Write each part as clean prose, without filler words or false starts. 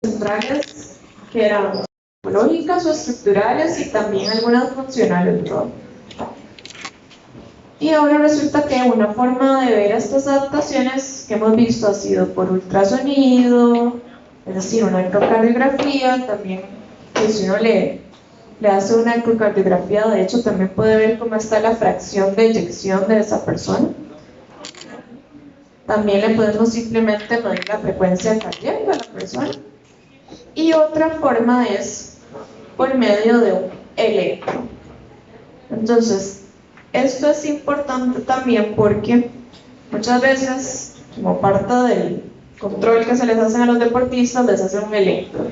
centrales que eran lógicas o estructurales y también algunas funcionales, ¿no? Y ahora resulta que una forma de ver estas adaptaciones que hemos visto ha sido por ultrasonido, es decir, una ecocardiografía. También, pues, si uno le hace una ecocardiografía, de hecho también puede ver cómo está la fracción de eyección de esa persona. También le podemos simplemente medir la frecuencia cardíaca de la persona. Y otra forma es por medio de un electro. Entonces, esto es importante también porque muchas veces, como parte del control que se les hace a los deportistas, les hacen un electro.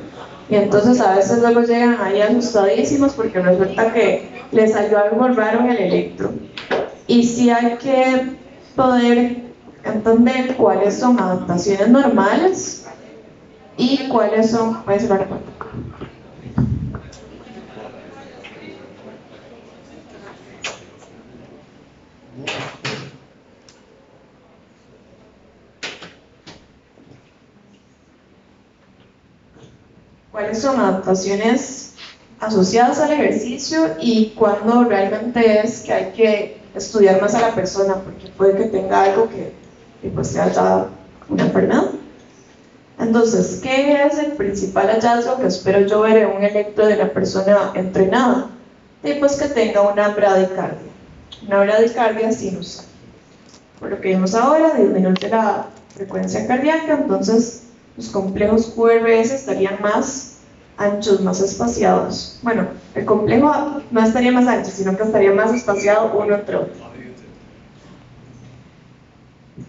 Y entonces a veces luego llegan ahí asustadísimos porque resulta que les salió algo raro en el electro. Y sí hay que poder entender cuáles son adaptaciones normales y cuáles son, puede ser cuáles son adaptaciones asociadas al ejercicio y cuándo realmente es que hay que estudiar más a la persona, porque puede que tenga algo que pues sea ya una enfermedad. Entonces, ¿qué es el principal hallazgo que espero yo ver en un electro de la persona entrenada? Y pues que tenga una bradicardia. Una bradicardia sinusal. Por lo que vimos ahora, disminuye la frecuencia cardíaca, entonces los complejos QRS estarían más anchos, más espaciados. Bueno, el complejo no estaría más ancho, sino que estaría más espaciado uno entre otro.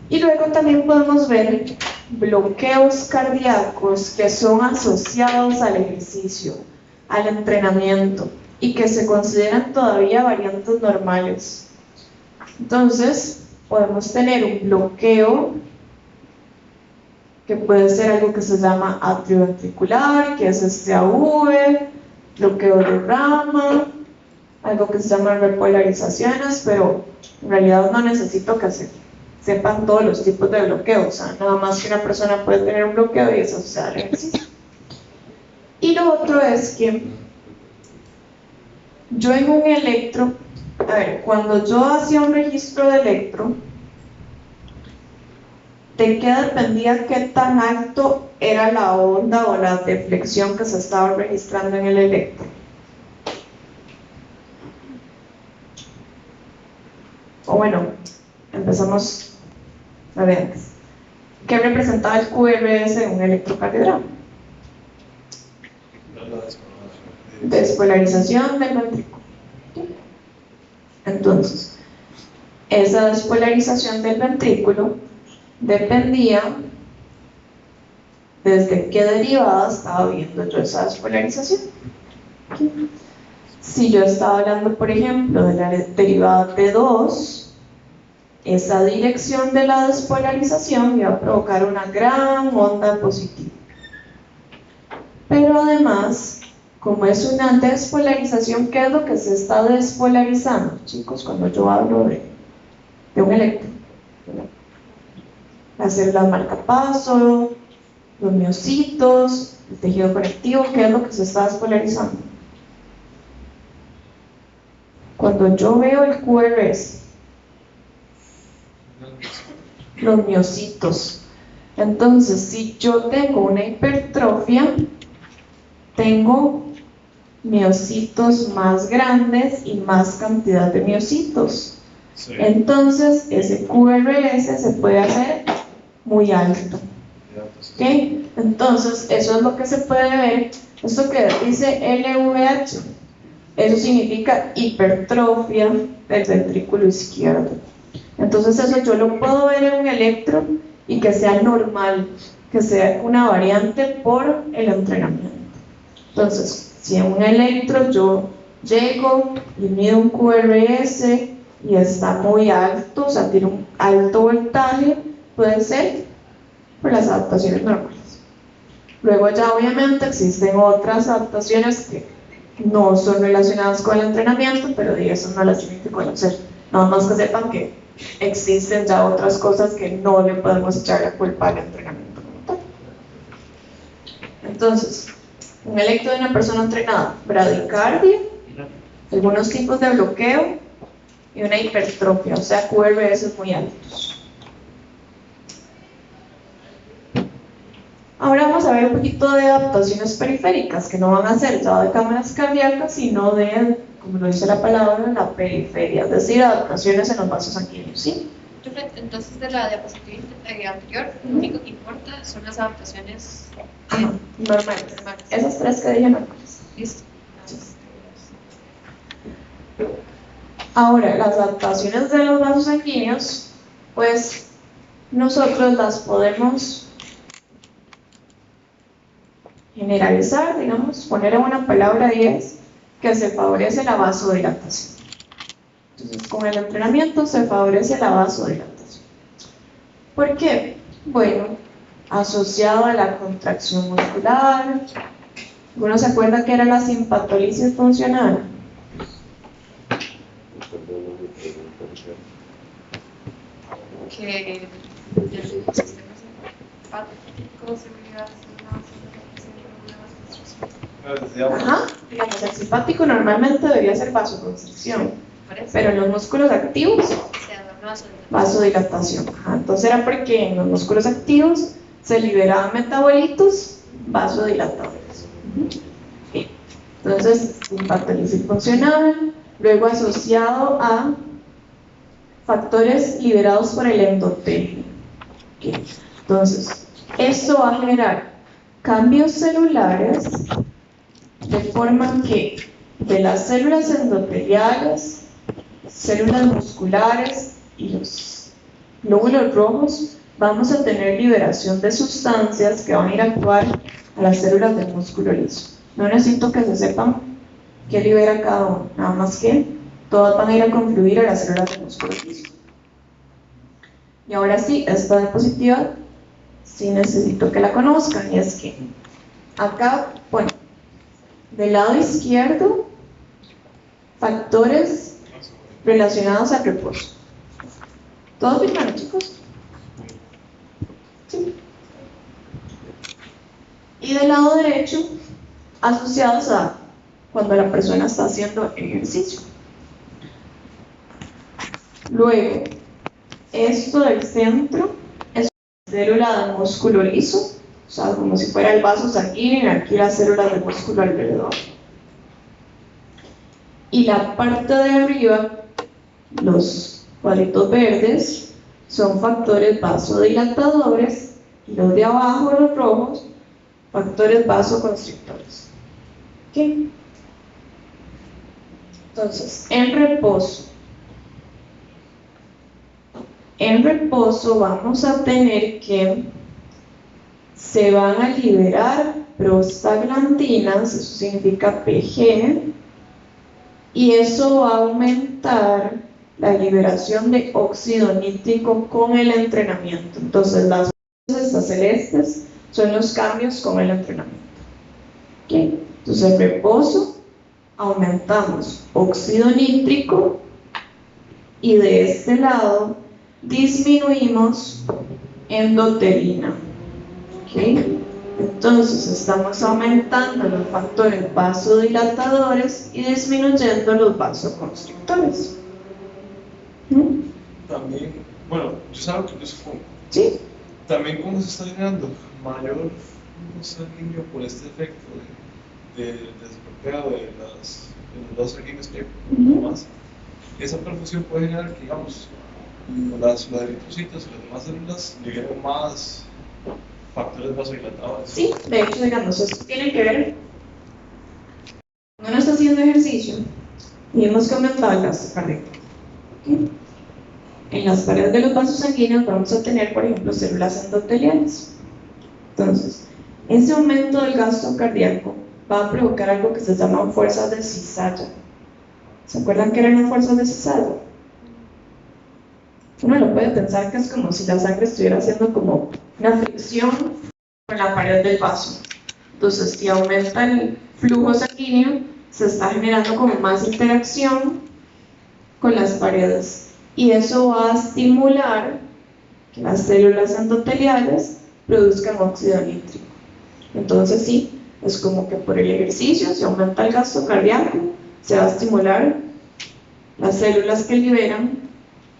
Y luego también podemos ver bloqueos cardíacos que son asociados al ejercicio, al entrenamiento, y que se consideran todavía variantes normales. Entonces, podemos tener un bloqueo que puede ser algo que se llama atrioventricular, que es este AV, bloqueo de rama, algo que se llama repolarizaciones, pero en realidad no necesito que sepan todos los tipos de bloqueo, o sea, nada más que una persona puede tener un bloqueo y es asociado al ejercicio. Y lo otro es que yo en un electro, a ver, cuando yo hacía un registro de electro, ¿de qué dependía qué tan alto era la onda o la deflexión que se estaba registrando en el electro? O bueno, empezamos a ver antes. ¿Qué representaba el QRS en un electrocardiograma? Despolarización del ventrículo. Entonces, esa despolarización del ventrículo dependía desde qué derivada estaba viendo yo esa despolarización. Si yo estaba hablando, por ejemplo, de la derivada T2, esa dirección de la despolarización iba a provocar una gran onda positiva. Pero además, como es una despolarización, ¿qué es lo que se está despolarizando, chicos, cuando yo hablo de un electro? Las células marcapaso, los miocitos, el tejido conectivo, ¿qué es lo que se está despolarizando? Cuando yo veo el QRS, los miocitos. Entonces, si yo tengo una hipertrofia, tengo miocitos más grandes y más cantidad de miocitos. Sí. Entonces, ese QRS se puede hacer muy alto. ¿Okay? Entonces, eso es lo que se puede ver. Esto que dice LVH, eso significa hipertrofia del ventrículo izquierdo. Entonces, eso yo lo puedo ver en un electro y que sea normal, que sea una variante por el entrenamiento. Entonces, si en un electro yo llego y mido un QRS y está muy alto, o sea, tiene un alto voltaje, puede ser por las adaptaciones normales. Luego ya obviamente existen otras adaptaciones que no son relacionadas con el entrenamiento, pero de eso no las tienen que conocer. Nada más que sepan que existen ya otras cosas que no le podemos echar la culpa al entrenamiento como tal. Entonces, un electro de una persona entrenada, bradicardia, algunos tipos de bloqueo y una hipertrofia, o sea, QRS muy altos. Ahora vamos a ver un poquito de adaptaciones periféricas, que no van a ser ya de cámaras cardíacas, sino de, como lo dice la palabra, la periferia, es decir, adaptaciones en los vasos sanguíneos, ¿sí? Entonces, de la diapositiva anterior, lo único que importa son las adaptaciones normales. Esas tres que dije normales. Listo. Ahora, las adaptaciones de los vasos sanguíneos, pues nosotros las podemos generalizar, digamos, poner en una palabra ahí es que se favorece la vasodilatación. Entonces, con el entrenamiento se favorece la vasodilatación. ¿Por qué? Bueno, asociado a la contracción muscular. ¿Alguno se acuerda que era la simpatólisis funcional? Que el sistema simpático se Ajá, digamos, el simpático normalmente debería ser vasoconstricción, pero en los músculos activos, vasodilatación. Ajá, entonces era porque en los músculos activos se liberaban metabolitos vasodilatadores. Bien. Entonces, simpatólisis funcional, luego asociado a factores liberados por el endotelio. Bien. Entonces, esto va a generar cambios celulares de forma que de las células endoteliales, células musculares y los glóbulos rojos vamos a tener liberación de sustancias que van a ir a actuar a las células del músculo liso. No necesito que se sepan qué libera cada uno, nada más que todas van a ir a confluir a las células del músculo liso. Y ahora sí, esta diapositiva sí necesito que la conozcan, y es que acá, bueno, del lado izquierdo, factores relacionados al reposo. ¿Todos firmaron, chicos? Sí. Y del lado derecho, asociados a cuando la persona está haciendo ejercicio. Luego, esto del centro es una célula del músculo liso, o sea, como si fuera el vaso sanguíneo, y aquí las células del músculo alrededor. Y la parte de arriba, los cuadritos verdes, son factores vasodilatadores, y los de abajo, los rojos, factores vasoconstrictores. ¿Ok? Entonces, en reposo vamos a tener que se van a liberar prostaglandinas, eso significa PG, y eso va a aumentar la liberación de óxido nítrico con el entrenamiento. Entonces, las luces celestes son los cambios con el entrenamiento. ¿Okay? Entonces, en reposo aumentamos óxido nítrico y de este lado disminuimos endotelina. ¿Okay? Entonces estamos aumentando los factores vasodilatadores y disminuyendo los vasoconstrictores. También, bueno, yo sabía que yo supongo. ¿Sí? También como se está generando mayor flujo sanguíneo por este efecto de desbloqueo de los dos sanguíneos que hay más, esa perfusión puede generar que, digamos, las eritrocitos y las demás células liberen más factores vasodilatadores. Sí, de hecho, digamos, eso tiene que ver cuando uno está haciendo ejercicio y hemos que aumentar el gasto cardíaco. ¿Okay? En las paredes de los vasos sanguíneos vamos a tener, por ejemplo, células endoteliales. Entonces, ese aumento del gasto cardíaco va a provocar algo que se llama fuerzas de cizalla. ¿Se acuerdan qué eran las fuerzas de cizalla? Uno lo puede pensar que es como si la sangre estuviera haciendo como una fricción con la pared del vaso. Entonces, si aumenta el flujo sanguíneo, se está generando como más interacción con las paredes. Y eso va a estimular que las células endoteliales produzcan óxido nítrico. Entonces sí, es como que por el ejercicio se aumenta el gasto cardíaco, se va a estimular las células que liberan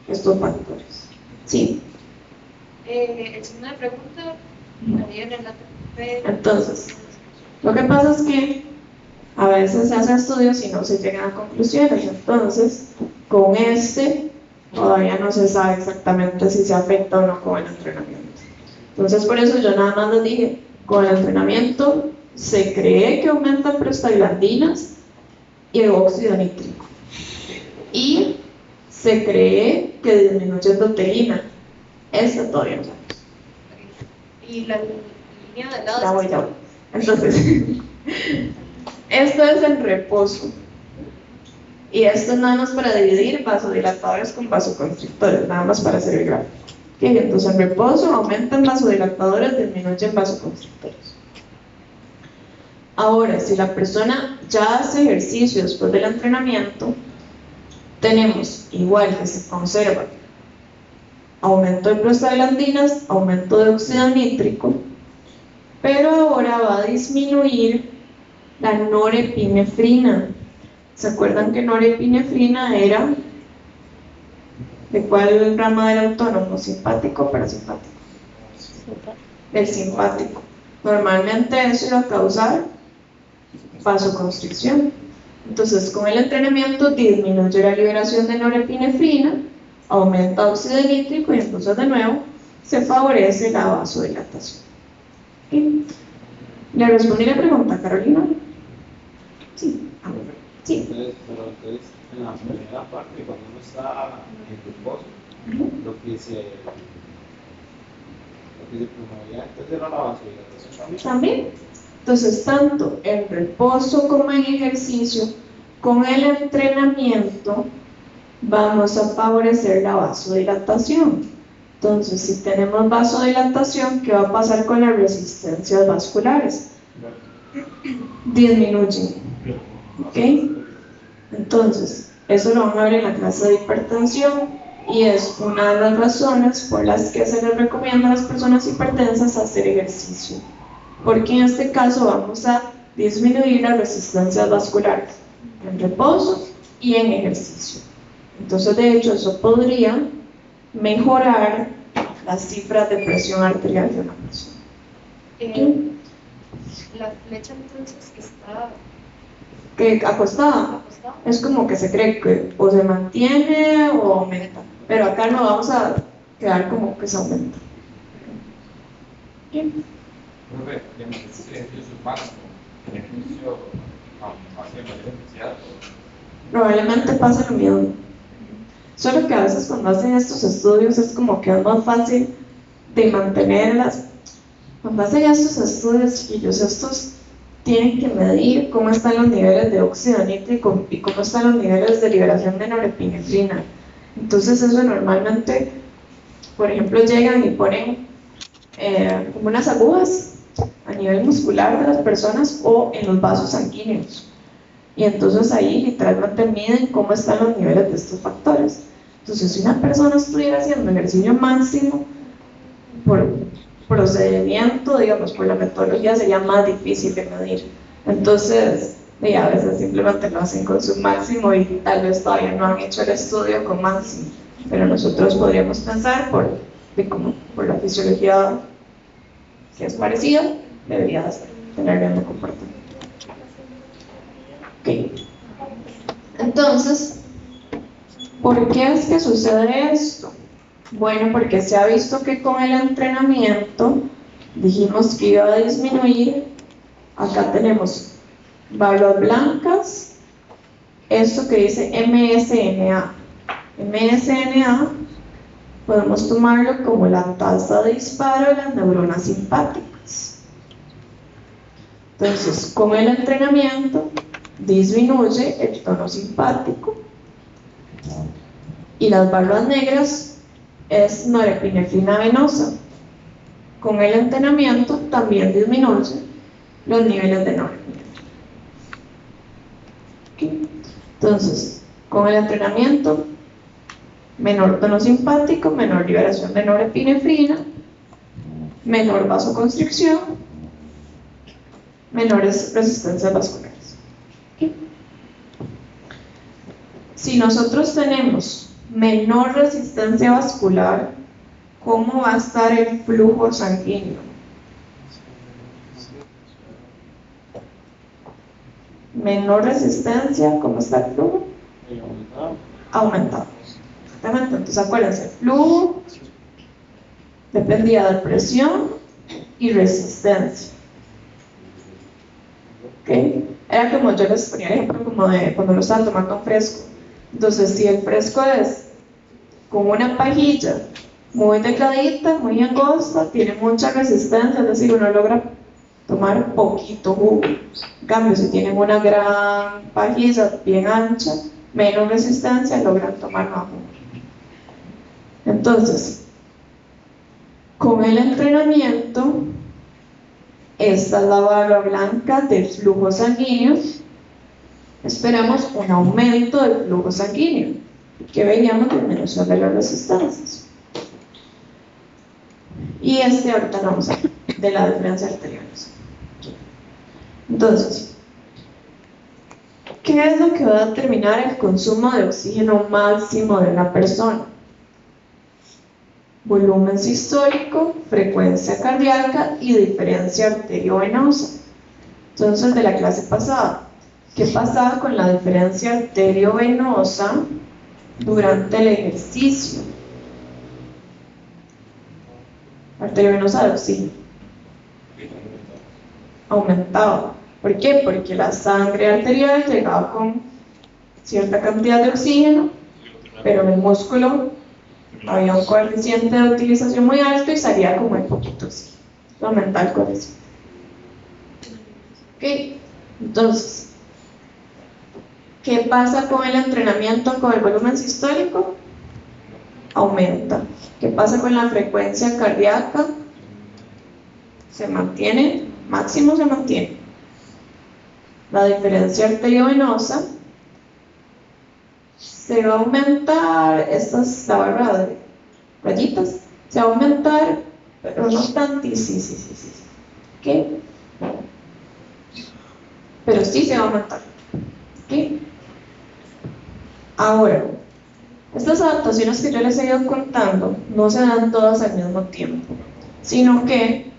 estos factores. Sí. El signo de pregunta, ahí en el ATP. Entonces, lo que pasa es que a veces se hacen estudios y no se llegan a conclusiones. Entonces, con este todavía no se sabe exactamente si se afecta o no con el entrenamiento. Entonces, por eso yo nada más les dije, con el entrenamiento se cree que aumentan prostaglandinas y óxido nítrico. Y se cree que disminuye endotelina. Esta todavía no sabemos. Y la línea de lado. Ya voy. Entonces, esto es en reposo. Y esto es nada más para dividir vasodilatadores con vasoconstrictores, nada más para hacer el gráfico. ¿Okay? Entonces, en reposo aumentan vasodilatadores, disminuyen vasoconstrictores. Ahora, si la persona ya hace ejercicio después del entrenamiento, tenemos igual que se conserva aumento de prostaglandinas, aumento de óxido nítrico, pero ahora va a disminuir la norepinefrina. ¿Se acuerdan que norepinefrina era de cuál rama del autónomo? ¿Simpático o parasimpático? Del simpático. Normalmente eso iba a causar vasoconstricción. Entonces, con el entrenamiento disminuye la liberación de norepinefrina, aumenta óxido nítrico y entonces de nuevo se favorece la vasodilatación. ¿Okay? ¿Le respondí la pregunta, Carolina? Sí. Sí. Entonces, en la primera parte, cuando uno está en reposo, lo que se promovía antes era la vasodilatación también. Entonces, tanto en reposo como en ejercicio, con el entrenamiento, vamos a favorecer la vasodilatación. Entonces, si tenemos vasodilatación, ¿qué va a pasar con las resistencias vasculares? Disminuyen. ¿Ok? Entonces, eso lo van a ver en la clase de hipertensión y es una de las razones por las que se les recomienda a las personas hipertensas hacer ejercicio. Porque en este caso vamos a disminuir las resistencias vasculares en reposo y en ejercicio. Entonces, de hecho, eso podría mejorar las cifras de presión arterial de una persona. La flecha entonces que está Acostada, es como que se cree que o se mantiene o aumenta, pero acá no vamos a quedar como que se aumenta. Bien. Profe, ¿qué me dice que ejercicio es máximo? ¿El ejercicio hacia mayor intensidad? Probablemente pasa lo mismo. Solo que a veces cuando hacen estos estudios es como que es más fácil de mantenerlas. Cuando hacen estos estudios, chiquillos, estos tienen que medir cómo están los niveles de óxido nítrico y cómo están los niveles de liberación de norepinefrina. Entonces eso normalmente, por ejemplo, llegan y ponen como unas agujas a nivel muscular de las personas o en los vasos sanguíneos. Y entonces ahí literalmente miden cómo están los niveles de estos factores. Entonces, si una persona estuviera haciendo ejercicio máximo por procedimiento, digamos, por la metodología, sería más difícil de medir. Entonces, a veces simplemente lo hacen con su máximo y tal vez todavía no han hecho el estudio con máximo. Pero nosotros podríamos pensar por la fisiología que es parecida, debería tener el mismo comportamiento. Okay. Entonces, ¿por qué es que sucede esto? Bueno, porque se ha visto que con el entrenamiento dijimos que iba a disminuir. Acá tenemos barras blancas, esto que dice MSNA. MSNA podemos tomarlo como la tasa de disparo de las neuronas simpáticas. Entonces, con el entrenamiento disminuye el tono simpático y las barras negras es norepinefrina venosa. Con el entrenamiento también disminuye los niveles de norepinefrina. ¿Okay? Entonces, con el entrenamiento, menor tono simpático, menor liberación de norepinefrina, menor vasoconstricción menores resistencias vasculares. ¿Okay? Si nosotros tenemos menor resistencia vascular, ¿cómo va a estar el flujo sanguíneo? Menor resistencia, ¿cómo está el flujo? Aumentado. Exactamente. Entonces acuérdense, el flujo dependía de presión y resistencia. ¿Okay? Era como yo les ponía el ejemplo como de cuando uno estaba tomando un fresco. Entonces, si el fresco es con una pajilla muy delgadita, muy angosta, tiene mucha resistencia, es decir, uno logra tomar poquito jugo. En cambio, si tienen una gran pajilla bien ancha, menos resistencia, logran tomar más jugo. Entonces, con el entrenamiento, esta es la barra blanca del flujo sanguíneo. Esperamos un aumento del flujo sanguíneo, que veíamos disminución de las resistencias. Y ahorita vamos a ver de la diferencia arterial. Entonces, ¿qué es lo que va a determinar el consumo de oxígeno máximo de una persona? Volumen sistólico, frecuencia cardíaca y diferencia arteriovenosa. Entonces, de la clase pasada, ¿qué pasaba con la diferencia arteriovenosa durante el ejercicio? Arteriovenosa de oxígeno. Aumentaba. ¿Por qué? Porque la sangre arterial llegaba con cierta cantidad de oxígeno, pero en el músculo había un coeficiente de utilización muy alto y salía con muy poquito oxígeno. Aumenta el coeficiente. ¿Ok? Entonces, ¿qué pasa con el entrenamiento con el volumen sistólico? Aumenta. ¿Qué pasa con la frecuencia cardíaca? Se mantiene, máximo se mantiene. La diferencia arteriovenosa se va a aumentar, esta es la barra de rayitas, se va a aumentar, pero no tantísimo. ¿Ok? Pero sí se va a aumentar. ¿Ok? Ahora, estas adaptaciones que yo les he ido contando no se dan todas al mismo tiempo, sino que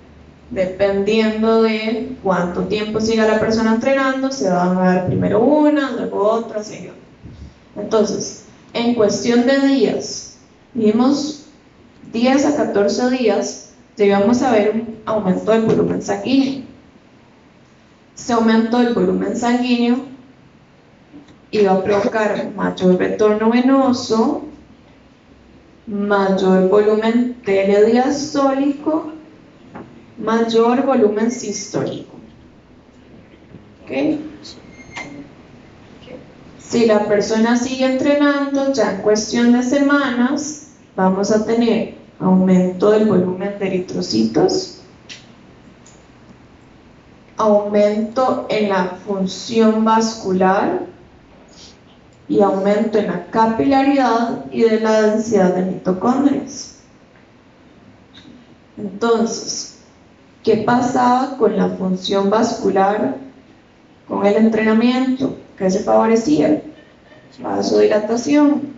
dependiendo de cuánto tiempo siga la persona entrenando, se van a dar primero una, luego otra, así. Entonces, en cuestión de días, vimos 10 a 14 días, llegamos a ver un aumento del volumen sanguíneo. Este aumento del volumen sanguíneo iba a provocar mayor retorno venoso, mayor volumen telediastólico, mayor volumen sistólico. ¿Ok? Si la persona sigue entrenando, ya en cuestión de semanas, vamos a tener aumento del volumen de eritrocitos, aumento en la función vascular y aumento en la capilaridad y de la densidad de mitocondrias. Entonces, ¿qué pasaba con la función vascular con el entrenamiento? ¿Qué se favorecía? Vasodilatación.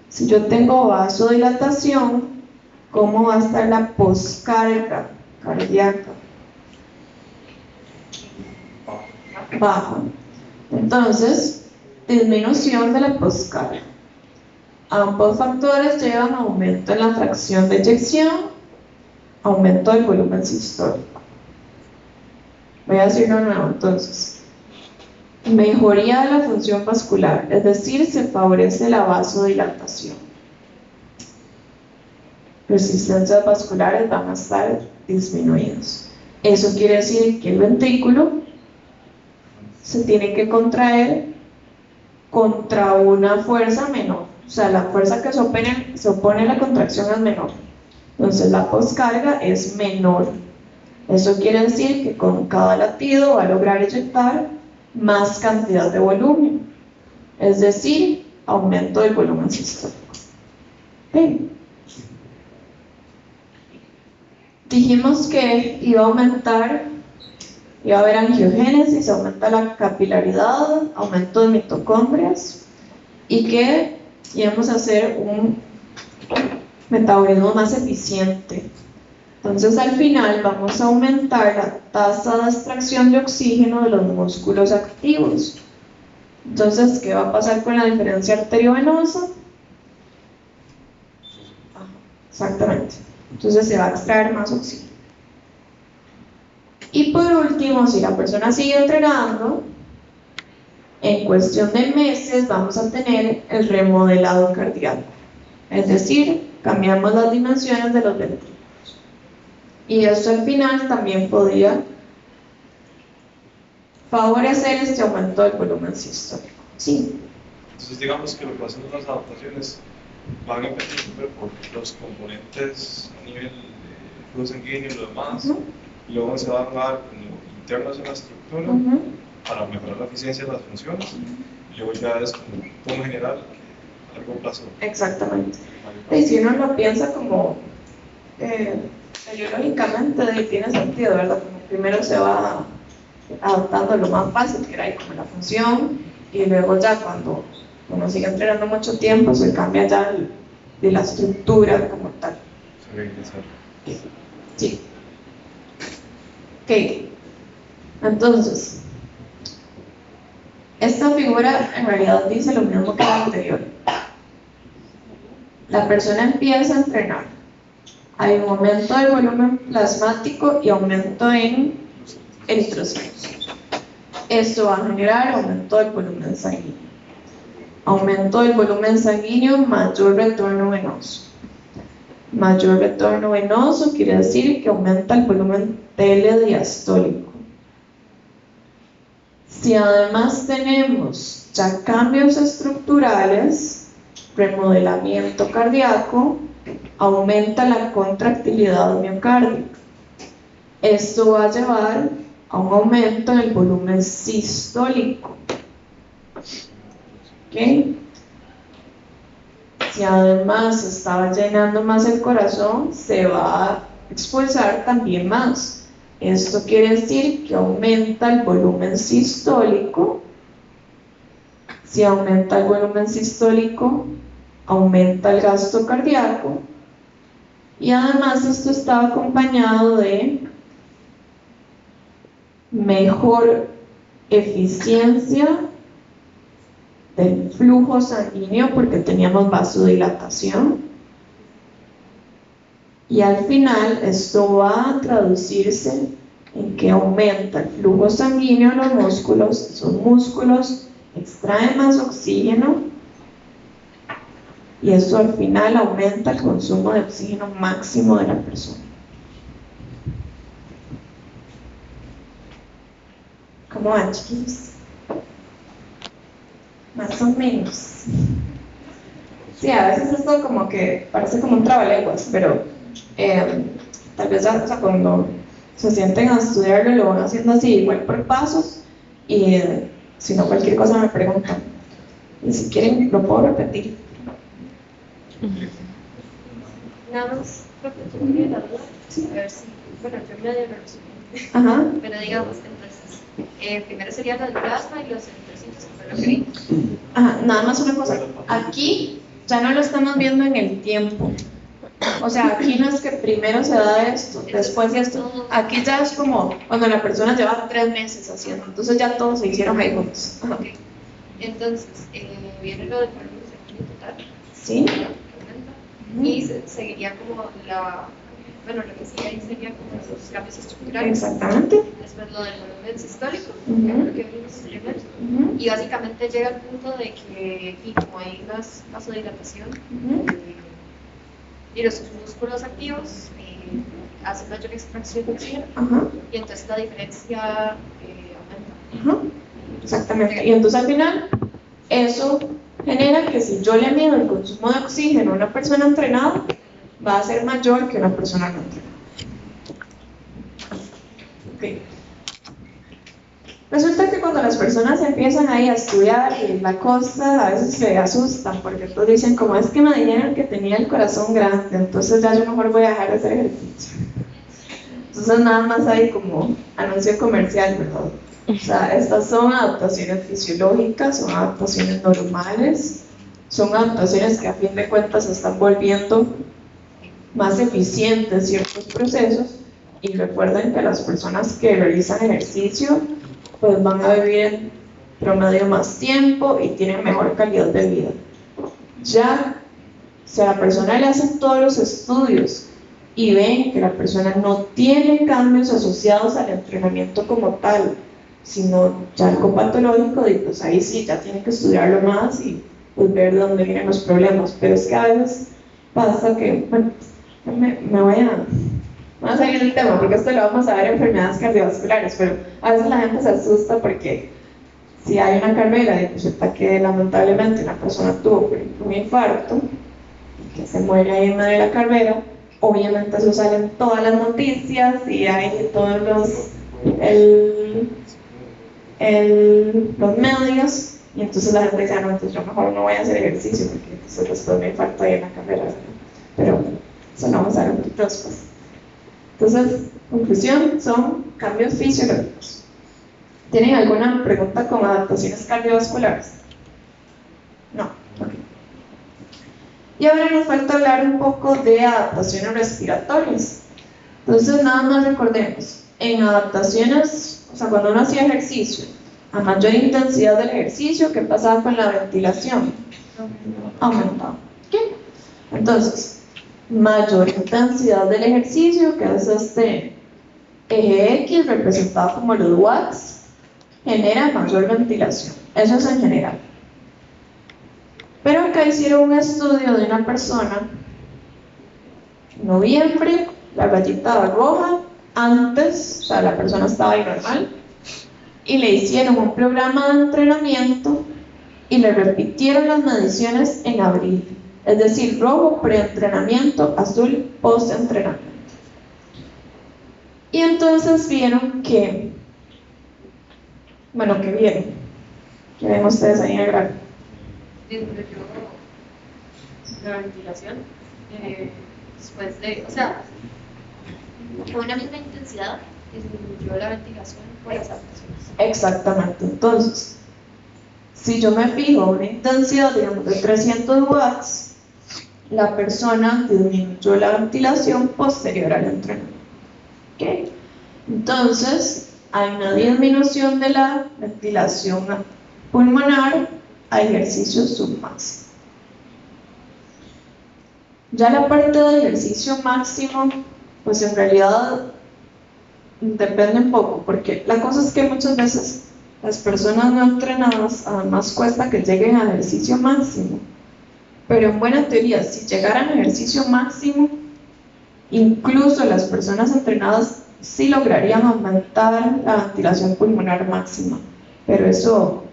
Si yo tengo vasodilatación, ¿cómo va a estar la poscarga cardíaca? Baja. Entonces, disminución de la poscarga. Ambos factores llevan a aumento en la fracción de eyección, aumento del volumen sistólico. Voy a decirlo de nuevo entonces. Mejoría de la función vascular, es decir, se favorece la vasodilatación. Resistencias vasculares van a estar disminuidas. Eso quiere decir que el ventrículo se tiene que contraer contra una fuerza menor, o sea, la fuerza que se opone a la contracción es menor. Entonces la poscarga es menor. Eso quiere decir que con cada latido va a lograr eyectar más cantidad de volumen, es decir, aumento del volumen sistólico. ¿Okay? Dijimos que iba a aumentar y va a haber angiogénesis, aumenta la capilaridad, aumento de mitocondrias y que íbamos a hacer un metabolismo más eficiente. Entonces al final vamos a aumentar la tasa de extracción de oxígeno de los músculos activos. Entonces, ¿qué va a pasar con la diferencia arteriovenosa? Exactamente. Entonces se va a extraer más oxígeno. Y por último, si la persona sigue entrenando, en cuestión de meses vamos a tener el remodelado cardíaco. Es decir, cambiamos las dimensiones de los ventrículos. Y esto al final también podría favorecer este aumento del volumen sistólico. Sí. Entonces digamos que lo que hacen las adaptaciones van a empezar por los componentes a nivel de flujo sanguíneo y lo demás, y luego se van a dar como internos en la estructura para mejorar la eficiencia de las funciones, y luego ya es como general a largo plazo. Exactamente. Y si uno lo piensa como biológicamente tiene sentido, ¿verdad? Como primero se va adaptando lo más fácil, que era ahí como la función, y luego ya cuando uno sigue entrenando mucho tiempo se cambia ya de la estructura como tal. Sí. Ok. Entonces, esta figura en realidad dice lo mismo que la anterior. La persona empieza a entrenar. Hay un aumento del volumen plasmático y aumento en eritrocitos. Esto va a generar aumento del volumen sanguíneo. Aumento del volumen sanguíneo, mayor retorno venoso. Mayor retorno venoso quiere decir que aumenta el volumen telediastólico. Si además tenemos ya cambios estructurales, remodelamiento cardíaco, aumenta la contractilidad miocárdica. Esto va a llevar a un aumento en el volumen sistólico. ¿Okay? Si además se está llenando más el corazón, se va a expulsar también más. Esto quiere decir que aumenta el volumen sistólico. Si aumenta el volumen sistólico, aumenta el gasto cardíaco. Y además esto está acompañado de mejor eficiencia del flujo sanguíneo porque teníamos vasodilatación, y al final esto va a traducirse en que aumenta el flujo sanguíneo en los músculos. Esos músculos extraen más oxígeno y eso al final aumenta el consumo de oxígeno máximo de la persona. ¿Cómo van, chiquillos? Más o menos. Sí, a veces esto como que parece como un trabalenguas, pero tal vez ya, o sea, cuando se sienten a estudiarlo lo van haciendo así, igual por pasos, y si no cualquier cosa me preguntan. Y si quieren lo puedo repetir. Nada más repetir la duda, a ver si, bueno, yo medio lo resumí. Ajá. Pero digamos, entonces, primero serían el plasma y los eritrocitos, que fue lo que vi. Ajá, nada más una cosa. Aquí ya no lo estamos viendo en el tiempo. O sea, aquí no es que primero se da esto, después de esto. Aquí ya es como cuando la persona lleva 3 meses haciendo, entonces ya todos se hicieron ahí juntos. Ok. Entonces, viene lo del volumen sanguíneo total. ¿Sí? Y seguiría como bueno, lo que sí ahí sería como esos cambios estructurales. Exactamente. Después lo del volumen sistólico, Ujú. que vimos anteriormente. Y básicamente llega al punto de que, y como hay más vasodilatación, y los músculos activos hacen mayor extracción de oxígeno, Ajá. y entonces la diferencia aumenta. Ajá. Exactamente. Y entonces al final, eso genera que si yo le mido el consumo de oxígeno a una persona entrenada, va a ser mayor que una persona no entrenada. Okay. Resulta que cuando las personas empiezan ahí a estudiar y la cosa, a veces se asustan porque todos dicen como es que me dijeron que tenía el corazón grande, entonces ya yo mejor voy a dejar de hacer ejercicio. Entonces Entonces nada más hay como anuncio comercial, ¿verdad? O sea, estas son adaptaciones fisiológicas, son adaptaciones normales, son adaptaciones que a fin de cuentas se están volviendo más eficientes ciertos procesos. Y recuerden que las personas que realizan ejercicio pues van a vivir en promedio más tiempo y tienen mejor calidad de vida. Ya, si a la persona le hacen todos los estudios y ven que la persona no tiene cambios asociados al entrenamiento como tal, sino ya algo patológico, y pues ahí sí, ya tienen que estudiarlo más y pues ver de dónde vienen los problemas. Pero es que a veces pasa que, bueno, me voy a salir del tema, porque esto lo vamos a ver en enfermedades cardiovasculares, pero a veces la gente se asusta porque si hay una carrera y resulta que lamentablemente una persona tuvo, por ejemplo, un infarto, que se muere ahí en medio de la carrera, obviamente eso sale en todas las noticias y hay todos los medios, y entonces la gente dice, no, entonces yo mejor no voy a hacer ejercicio porque entonces después me infarto ahí en la carrera, ¿verdad? Pero eso no vamos a ver después. Entonces, conclusión, son cambios fisiológicos. ¿Tienen alguna pregunta con adaptaciones cardiovasculares? No. Ok. Y ahora nos falta hablar un poco de adaptaciones respiratorias. Entonces, nada más recordemos, en adaptaciones, o sea, cuando uno hacía ejercicio, a mayor intensidad del ejercicio, ¿qué pasaba con la ventilación? Aumentaba. ¿Qué? Entonces, mayor intensidad del ejercicio, que es este eje X representado como los watts, genera mayor ventilación. Eso es en general. Pero acá hicieron un estudio de una persona, noviembre, la rayita roja, antes, o sea, la persona estaba ahí normal, y le hicieron un programa de entrenamiento y le repitieron las mediciones en abril. Es decir, rojo preentrenamiento, azul postentrenamiento. Y entonces vieron que, bueno, ¿qué vieron? ¿Qué ven ustedes ahí en el gráfico? Disminuyó la ventilación después de, o sea, con una misma intensidad disminuyó la ventilación por las adaptaciones. Exactamente. Entonces, si yo me fijo una intensidad, digamos, de 300 watts, la persona disminuyó la ventilación posterior al entrenamiento. ¿Okay? Entonces, hay una disminución de la ventilación pulmonar a ejercicio submáximo. Ya la parte de ejercicio máximo, pues en realidad depende un poco, porque la cosa es que muchas veces las personas no entrenadas además cuesta que lleguen a ejercicio máximo. Pero en buena teoría, si llegaran a ejercicio máximo, incluso las personas entrenadas sí lograrían aumentar la ventilación pulmonar máxima. Pero eso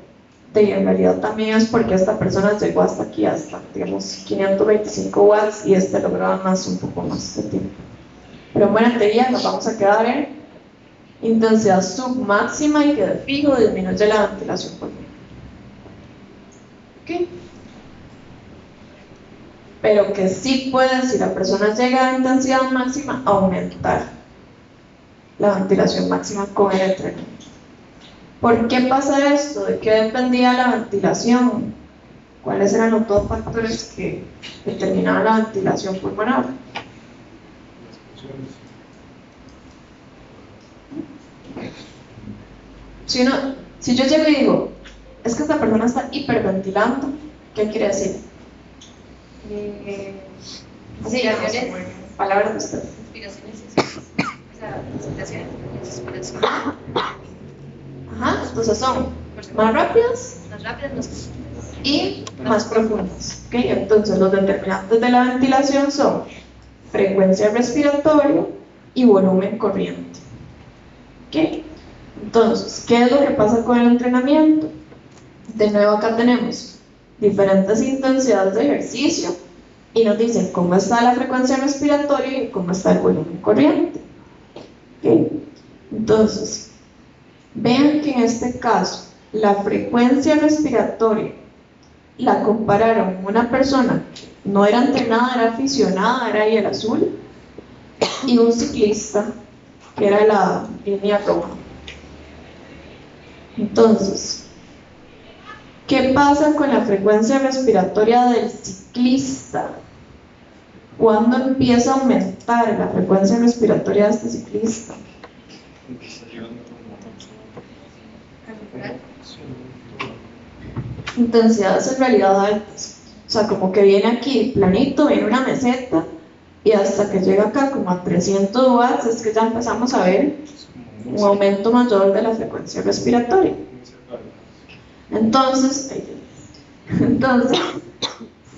en realidad también es porque esta persona llegó hasta aquí, hasta digamos 525 watts, y lograba más, un poco más de tiempo. Pero en buena teoría nos vamos a quedar en intensidad submáxima y que de fijo disminuye la ventilación pulmonar. ¿Ok? Pero que sí puede, si la persona llega a intensidad máxima, aumentar la ventilación máxima con el entrenamiento. ¿Por qué pasa esto? ¿De qué dependía la ventilación? ¿Cuáles eran los dos factores que determinaban la ventilación pulmonar? Si yo llego y digo, es que esta persona está hiperventilando, ¿qué quiere decir? Respiraciones, palabras de ustedes. respiraciones, o sea, respiraciones, respiraciones. Ajá, entonces son más rápidas más rápidas, más y más profundas. ¿Okay? Entonces los determinantes de la ventilación son frecuencia respiratoria y volumen corriente. ¿Okay? Entonces, ¿qué es lo que pasa con el entrenamiento? De nuevo acá tenemos diferentes intensidades de ejercicio y nos dicen cómo está la frecuencia respiratoria y cómo está el volumen corriente. ¿Okay? Entonces, vean que en este caso la frecuencia respiratoria la compararon con una persona que no era entrenada, era aficionada, era ahí el azul, y un ciclista que era la línea roja. Entonces, ¿qué pasa con la frecuencia respiratoria del ciclista? ¿Cuándo empieza a aumentar la frecuencia respiratoria de este ciclista? Está llegando Intensidades en realidad altas. O sea, como que viene aquí planito, viene una meseta, y hasta que llega acá como a 300 watts es que ya empezamos a ver un aumento mayor de la frecuencia respiratoria. Entonces,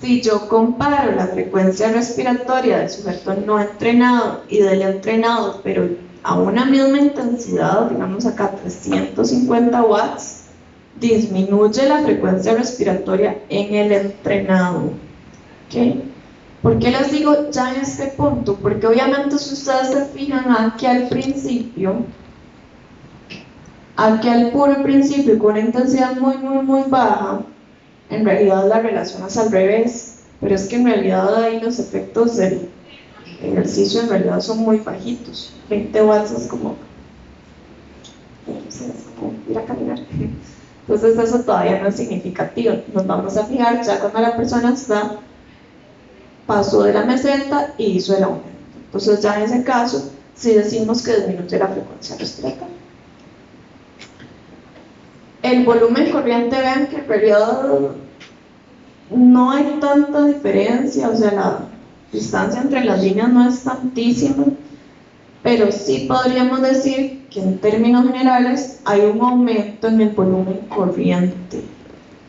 si yo comparo la frecuencia respiratoria del sujeto no entrenado y del entrenado, pero a una misma intensidad, digamos acá 350 watts, disminuye la frecuencia respiratoria en el entrenado. ¿Okay? ¿Por qué les digo ya en este punto? Porque obviamente si ustedes se fijan aquí al principio, aquí al puro principio con una intensidad muy baja, en realidad la relación es al revés, pero es que en realidad ahí los efectos del ejercicio en realidad son muy bajitos. 20 watts es como ir a caminar. Entonces eso todavía no es significativo. Nos vamos a fijar ya cuando la persona pasó de la meseta y hizo el aumento. Entonces ya en ese caso si decimos que disminuye la frecuencia respiratoria. El volumen corriente, vean que en realidad no hay tanta diferencia, o sea, la distancia entre las líneas no es tantísima, pero sí podríamos decir que en términos generales hay un aumento en el volumen corriente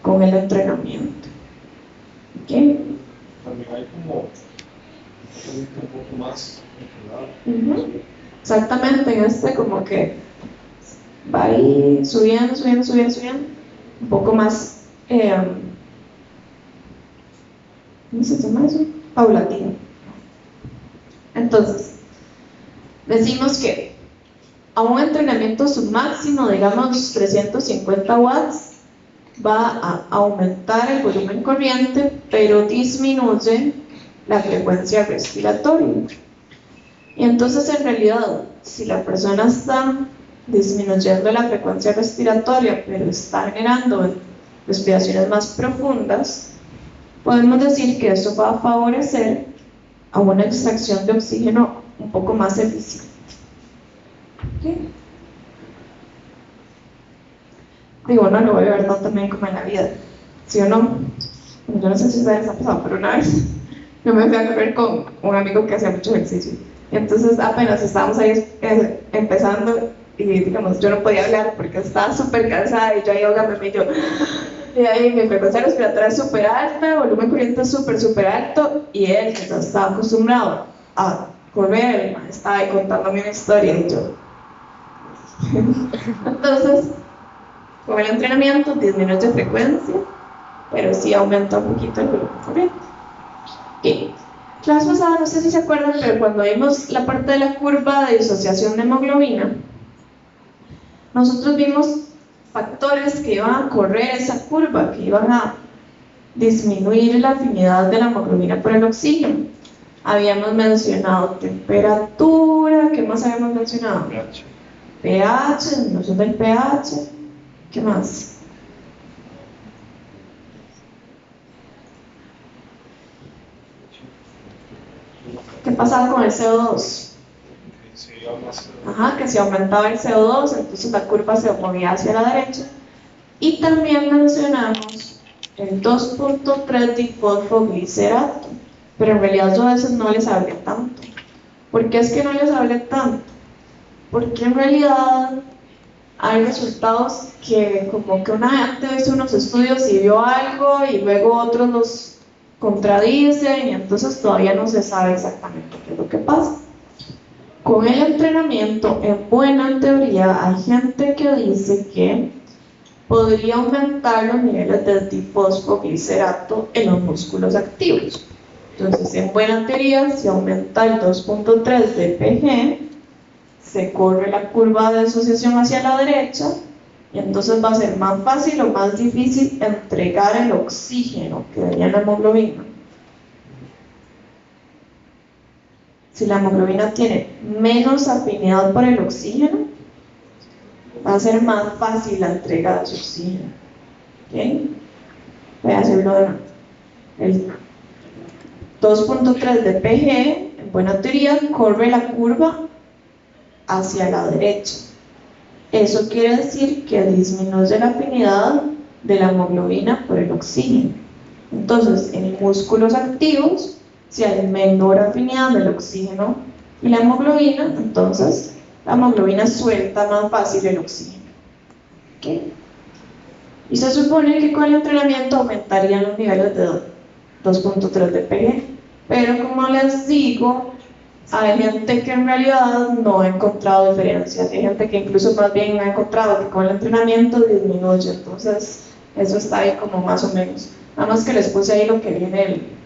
con el entrenamiento. ¿Okay? También hay como un poco más controlado. Exactamente, en este como que va ahí subiendo, un poco más, ¿cómo se llama eso? Paulatino. Entonces, decimos que a un entrenamiento submáximo, digamos 350 watts, va a aumentar el volumen corriente, pero disminuye la frecuencia respiratoria. Y entonces en realidad, si la persona está disminuyendo la frecuencia respiratoria, pero está generando respiraciones más profundas, podemos decir que eso va a favorecer a una extracción de oxígeno un poco más eficiente. ¿Okay? Digo, no lo voy a ver tanto también como en la vida, ¿sí o no? Yo no sé si ustedes han pasado, pero una vez yo me fui a correr con un amigo que hacía mucho ejercicio. Y entonces apenas estábamos ahí empezando y digamos, yo no podía hablar porque estaba súper cansada y yo ahí ahogándome y ahí mi frecuencia respiratoria es súper alta, volumen corriente es súper alto, y él que ya estaba acostumbrado a correr, estaba ahí contándome una historia y yo entonces con el entrenamiento disminuye frecuencia, pero sí aumenta un poquito el volumen corriente. Okay. La vez pasada, no sé si se acuerdan, pero cuando vimos la parte de la curva de disociación de hemoglobina, nosotros vimos factores que iban a correr esa curva, que iban a disminuir la afinidad de la hemoglobina por el oxígeno. Habíamos mencionado temperatura, ¿qué más habíamos mencionado? pH, disminución del pH, ¿qué más? ¿Qué pasaba con el CO2? Ajá, que si aumentaba el CO2, entonces la curva se movía hacia la derecha. Y también mencionamos el 2.3 difosfoglicerato, pero en realidad yo a veces no les hablé tanto. ¿Por qué es que no les hablé tanto? Porque en realidad hay resultados que como que una gente hizo unos estudios y vio algo y luego otros los contradicen y entonces todavía no se sabe exactamente qué es lo que pasa. Con el entrenamiento, en buena teoría, hay gente que dice que podría aumentar los niveles de difosfoglicerato en los músculos activos. Entonces, en buena teoría, si aumenta el 2.3 de PG, se corre la curva de asociación hacia la derecha y entonces va a ser más fácil o más difícil entregar el oxígeno que venía en la hemoglobina. si la hemoglobina tiene menos afinidad por el oxígeno, va a ser más fácil la entrega de ese oxígeno. ¿Okay? Voy a hacerlo de nuevo. El 2.3 de pG, en buena teoría, corre la curva hacia la derecha. Eso quiere decir que disminuye la afinidad de la hemoglobina por el oxígeno. Entonces, en músculos activos, si hay menor afinidad del oxígeno y la hemoglobina, entonces la hemoglobina suelta más fácil el oxígeno. ¿Okay? Y se supone que con el entrenamiento aumentarían los niveles de 2.3 de pG. Pero como les digo, hay gente que en realidad no ha encontrado diferencias. Hay gente que incluso más bien ha encontrado que con el entrenamiento disminuye. Entonces, eso está ahí como más o menos. Nada más que les puse ahí lo que viene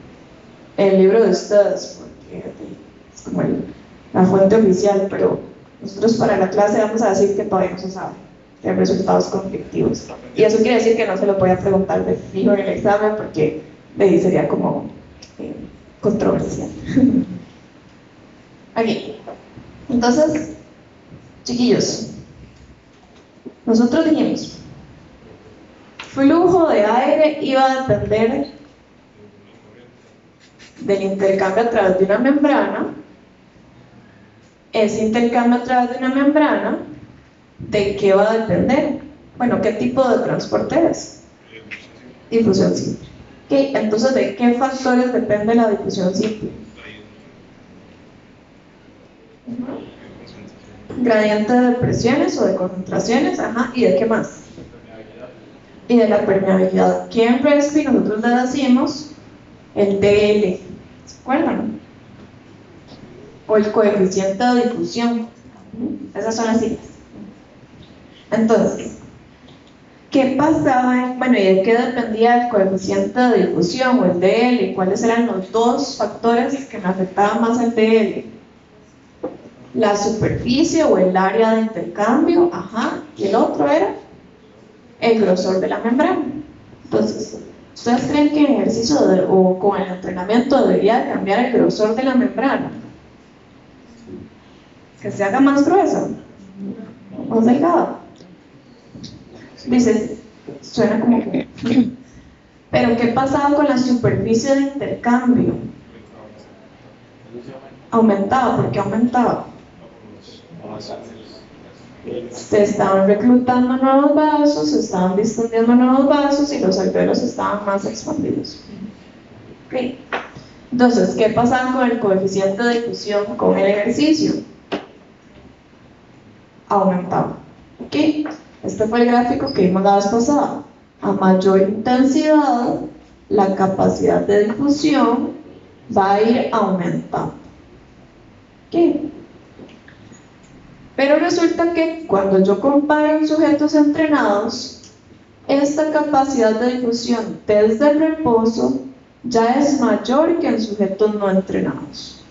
el libro de ustedes, porque es como la fuente oficial, pero nosotros para la clase vamos a decir que todavía no se sabe, que hay resultados conflictivos. Y eso quiere decir que no se lo voy a preguntar de fijo en el examen, porque de ahí sería como controversial. Aquí. Entonces, chiquillos, nosotros dijimos, flujo de aire iba a depender del intercambio a través de una membrana. Ese intercambio a través de una membrana, ¿de qué va a depender? Bueno, ¿qué tipo de transporte es? Difusión simple. Okay, entonces, ¿de qué factores depende la difusión simple? Gradiente de presiones o de concentraciones, ajá, ¿y de qué más? Y de la permeabilidad. ¿Qué en Respi nosotros le decimos? El DL, ¿se acuerdan? O el coeficiente de difusión. Esas son las siglas. Entonces, ¿qué pasaba? Bueno, ¿y de qué dependía el coeficiente de difusión o el DL? ¿Cuáles eran los dos factores que me afectaban más el DL? La superficie o el área de intercambio, ajá, y el otro era el grosor de la membrana. Entonces, ¿ustedes creen que en ejercicio o con el entrenamiento debería cambiar el grosor de la membrana? Que se haga más gruesa, más delgada. Dices, suena como que... Pero ¿qué pasaba con la superficie de intercambio? Aumentaba, ¿por qué aumentaba? Se estaban reclutando nuevos vasos, se estaban distendiendo nuevos vasos y los alveolos estaban más expandidos. Okay. Entonces, ¿qué pasaba con el coeficiente de difusión con el ejercicio? Aumentaba. Okay. Este fue el gráfico que vimos la vez pasada. A mayor intensidad, la capacidad de difusión va a ir aumentando. Okay. Pero resulta que cuando yo comparo en sujetos entrenados, esta capacidad de difusión desde el reposo ya es mayor que en sujetos no entrenados.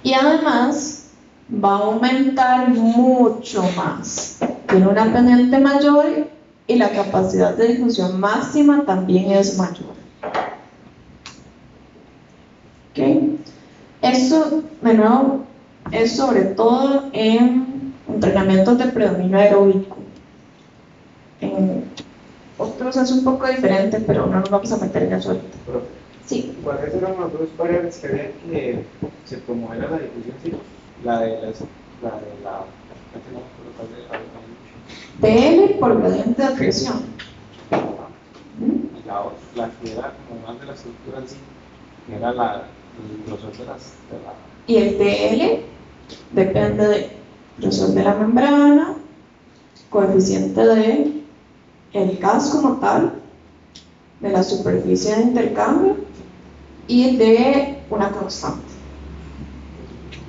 Y además va a aumentar mucho más. Tiene una pendiente mayor y la capacidad de difusión máxima también es mayor. ¿Okay? Eso, de nuevo, es sobre todo en entrenamientos de predominio aeróbico. En otros es un poco diferente, pero no nos vamos a meter en eso ahorita. Sí. ¿Cuáles eran las dos variables que había que se promoviera la difusión? Sí, la de la PL por gradiente de presión. Y la que era como más de la estructura en sí, que era el grosor de la... Y el DL depende del grosor de la membrana, coeficiente de el gas como tal, de la superficie de intercambio y de una constante.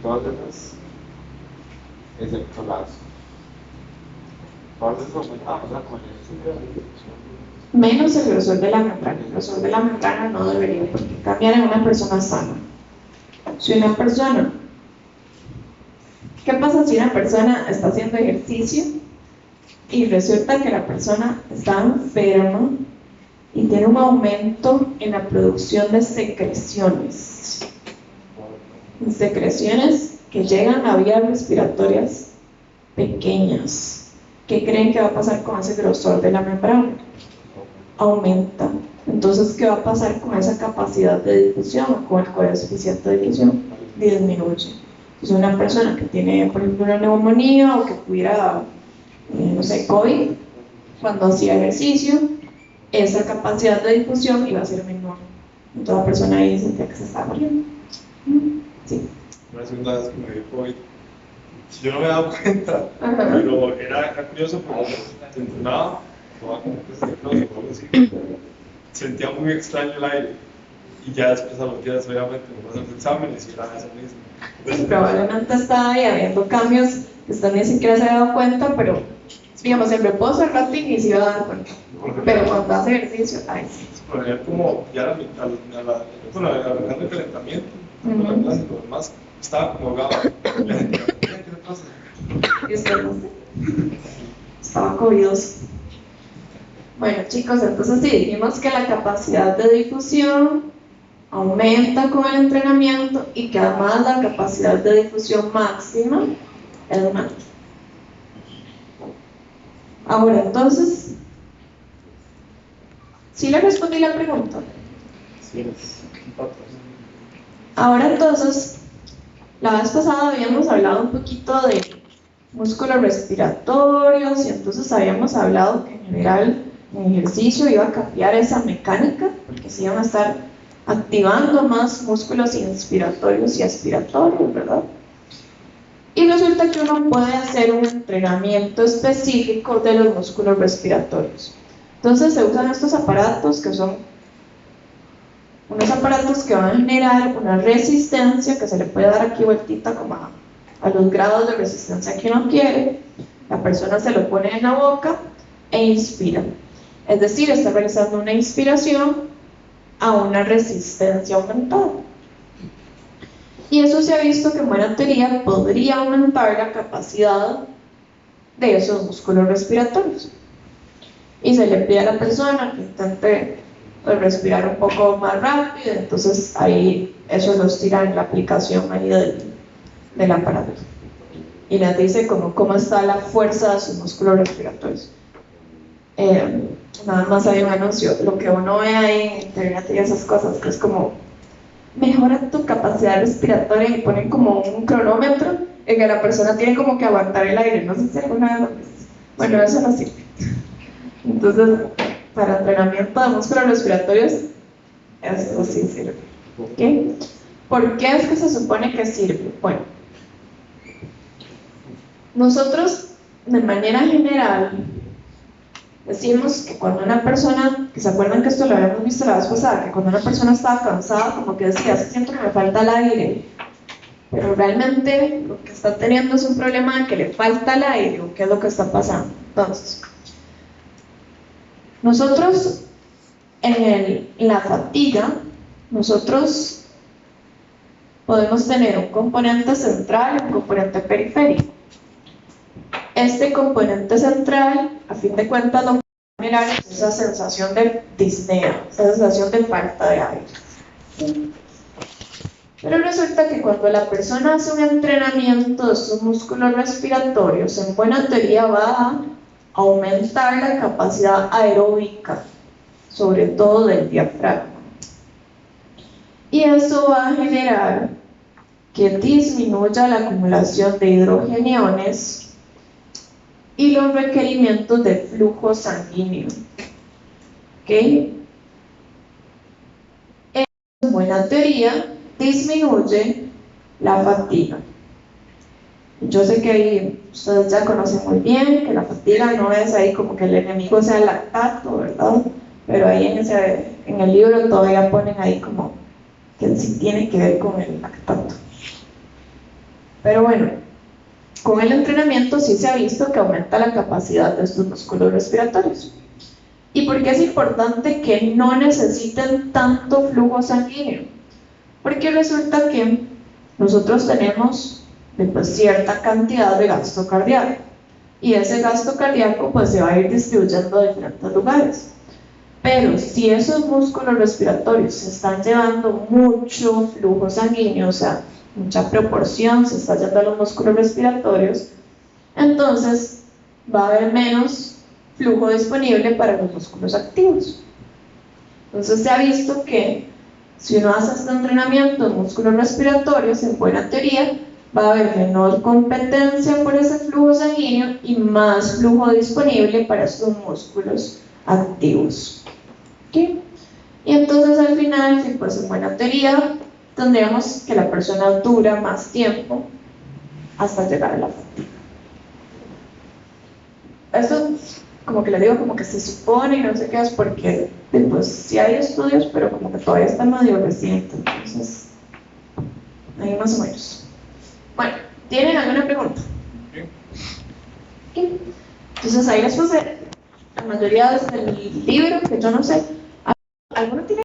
Todas esas, excepto las... Todas esas aumentadas, o sea, como menos el grosor de la membrana. El grosor de la membrana no debería cambiar en una persona sana. Si una persona, ¿qué pasa si una persona está haciendo ejercicio y resulta que la persona está enferma y tiene un aumento en la producción de secreciones? secreciones que llegan a vías respiratorias pequeñas. ¿Qué creen que va a pasar con ese grosor de la membrana? Aumenta. Entonces, ¿qué va a pasar con esa capacidad de difusión, con el coeficiente de difusión? Disminuye. Entonces, una persona que tiene, por ejemplo, una neumonía o que tuviera, no sé, COVID, cuando hacía ejercicio, esa capacidad de difusión iba a ser menor. Entonces, la persona ahí sentía que se estaba muriendo. Sí. Una segunda vez que me dio COVID, yo no me he dado cuenta, Ajá. pero era curioso porque se entrenaba, tomaba como o algo así, sentía muy extraño el aire y ya después a los días obviamente me pasan los exámenes y era eso mismo. Pues probablemente está ahí habiendo cambios que usted ni siquiera se ha dado cuenta, pero digamos, en reposo al ratín y se iba a dar cuenta. Pero cuando hace ejercicio, ay sí. Por ejemplo, como ya arrancando el calentamiento, con la clase y lo demás, estaba como ahogado. ¿Qué le pasa? Y usted no sé. Estaba covidoso. Bueno, chicos, entonces sí, dijimos que la capacidad de difusión aumenta con el entrenamiento y que además la capacidad de difusión máxima es más. Ahora, entonces, ¿sí le respondí la pregunta? Sí, Ahora, entonces, la vez pasada habíamos hablado un poquito de músculos respiratorios y entonces habíamos hablado que en general en ejercicio iba a cambiar esa mecánica porque se iban a estar activando más músculos inspiratorios y aspiratorios, ¿verdad? Y resulta que uno puede hacer un entrenamiento específico de los músculos respiratorios. Entonces se usan estos aparatos que son unos aparatos que van a generar una resistencia que se le puede dar aquí vueltita como a los grados de resistencia que uno quiere. La persona se lo pone en la boca e inspira. Es decir, está realizando una inspiración a una resistencia aumentada. Y eso se ha visto que en buena teoría podría aumentar la capacidad de esos músculos respiratorios. Y se le pide a la persona que intente respirar un poco más rápido, entonces ahí eso los tira en la aplicación ahí del aparato. Y les dice cómo está la fuerza de sus músculos respiratorios. Nada más hay un anuncio, lo que uno ve ahí en internet y esas cosas, que es como mejora tu capacidad respiratoria y ponen como un cronómetro en que la persona tiene como que aguantar el aire, no sé si alguna vez lo viste. Bueno, eso no sirve. Entonces, para entrenamiento de músculos respiratorios, eso sí sirve. ¿Okay? ¿Por qué es que se supone que sirve? Bueno, nosotros de manera general decimos que cuando una persona, que se acuerdan que esto lo habíamos visto la vez pasada, que cuando una persona estaba cansada, como que decía, siento que me falta el aire, pero realmente lo que está teniendo es un problema de que le falta el aire, o qué es lo que está pasando. Entonces, nosotros en la fatiga, nosotros podemos tener un componente central y un componente periférico. Este componente central, a fin de cuentas, lo que va a generar es esa sensación de disnea, esa sensación de falta de aire. Pero resulta que cuando la persona hace un entrenamiento de sus músculos respiratorios, en buena teoría va a aumentar la capacidad aeróbica, sobre todo del diafragma. Y eso va a generar que disminuya la acumulación de hidrogeniones y los requerimientos de flujo sanguíneo. ¿Ok? En buena teoría, disminuye la fatiga. Yo sé que ahí ustedes ya conocen muy bien que la fatiga no es ahí como que el enemigo sea el lactato, ¿verdad? Pero ahí en el libro todavía ponen ahí como que sí tiene que ver con el lactato. Pero bueno, con el entrenamiento sí se ha visto que aumenta la capacidad de estos músculos respiratorios. ¿Y por qué es importante que no necesiten tanto flujo sanguíneo? Porque resulta que nosotros tenemos pues, cierta cantidad de gasto cardíaco y ese gasto cardíaco pues, se va a ir distribuyendo a diferentes lugares. Pero si esos músculos respiratorios se están llevando mucho flujo sanguíneo, o sea, mucha proporción se está yendo a los músculos respiratorios, entonces va a haber menos flujo disponible para los músculos activos. Entonces se ha visto que si uno hace este entrenamiento en músculos respiratorios, en buena teoría, va a haber menor competencia por ese flujo sanguíneo y más flujo disponible para estos músculos activos. ¿Okay? Y entonces al final, pues en buena teoría, tendríamos que la persona dura más tiempo hasta llegar a la fatiga. Esto, como que le digo, como que se supone y no sé qué es porque, pues sí hay estudios, pero como que todavía está medio reciente, entonces, ahí más o menos. Bueno, ¿tienen alguna pregunta? ¿Sí? Entonces ahí les puse la mayoría del libro, que yo no sé. ¿Alguno tiene